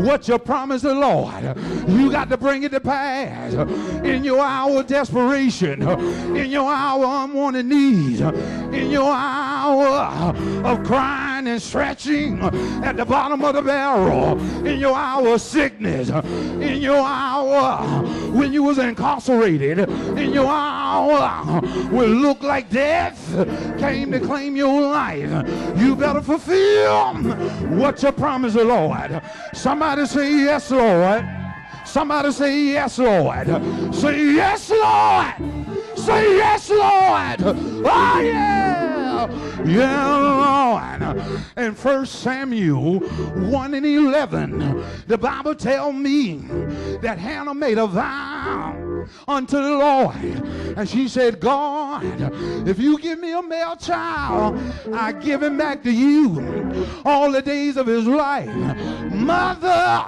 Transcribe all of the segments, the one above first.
what you promised the Lord. You got to bring it to pass in your hour of desperation, in your hour of unwanted needs, in your hour of crying and stretching at the bottom of the barrel, in your hour of sickness, in your hour when you was incarcerated, in your hour when it looked like death came to claim your life. You better fulfill what you promised the Lord. Somebody say yes, Lord. Somebody say yes, Lord. Say yes, Lord. Say yes, Lord. Oh, yeah. Yeah, Lord. In 1 Samuel 1:11, the Bible tells me that Hannah made a vow unto the Lord. And she said, God, if you give me a male child, I give him back to you all the days of his life. Mother,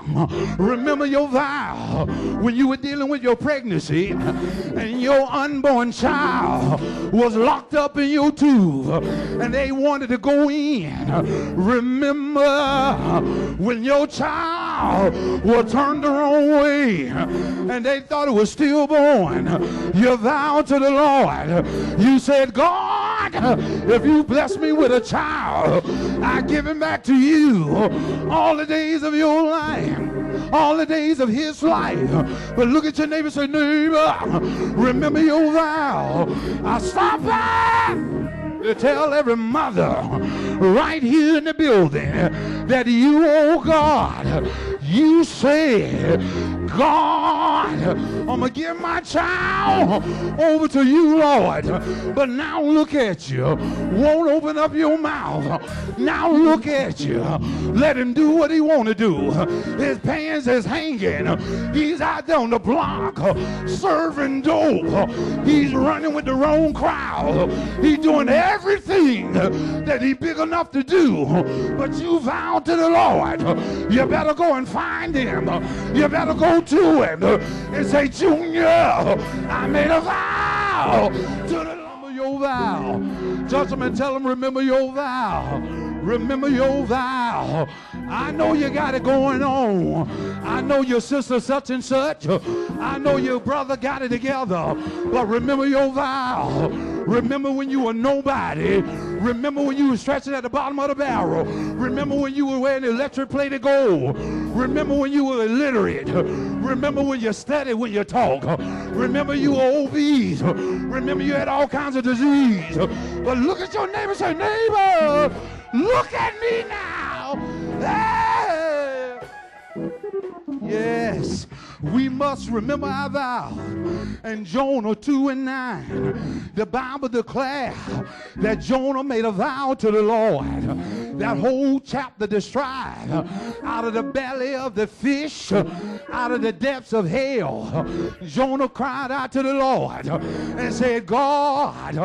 remember your vow when you were dealing with your pregnancy and your unborn child was locked up in your tube and they wanted to go in. Remember when your child was turned the wrong way and they thought it was stillborn. You vowed to the Lord. You said, God, if you bless me with a child, I give him back to you all the days of your life, all the days of his life. But look at your neighbor and say, neighbor, remember your vow. I stop by to tell every mother right here in the building that you, oh God, you said, God, I'm going to give my child over to you, Lord. But now look at you. Won't open up your mouth. Now look at you. Let him do what he want to do. His pants is hanging. He's out there on the block serving dope. He's running with the wrong crowd. He's doing everything that he's big enough to do. But you vowed to the Lord. You better go and find him. You better go to him and say, Junior, I made a vow to the remember your vow. Gentlemen, tell him, remember your vow. Remember your vow. I know you got it going on. I know your sister such and such. I know your brother got it together. But remember your vow. Remember when you were nobody. Remember when you were stretching at the bottom of the barrel. Remember when you were wearing electric plated gold. Remember when you were illiterate. Remember when you studied, when you talk. Remember you were obese. Remember you had all kinds of disease. But look at your neighbor and say, neighbor, look at me now. Hey. Yes, we must remember our vow. And Jonah 2:9, the Bible declares that Jonah made a vow to the Lord. That whole chapter describes out of the belly of the fish, out of the depths of hell, Jonah cried out to the Lord and said, God,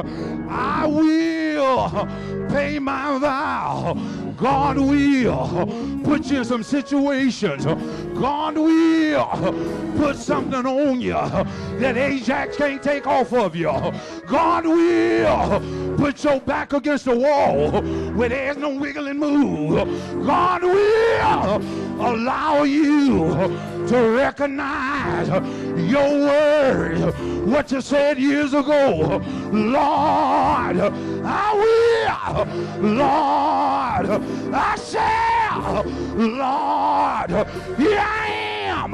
I will pay my vow. God will put you in some situations. God will put something on you that Ajax can't take off of you. God will put your back against the wall where there's no wiggling move. God will allow you to recognize your word, what you said years ago. Lord, I will. Lord, I shall. Lord, here I am.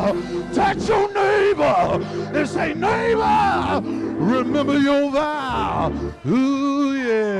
Touch your neighbor and say, neighbor, remember your vow. Ooh, yeah.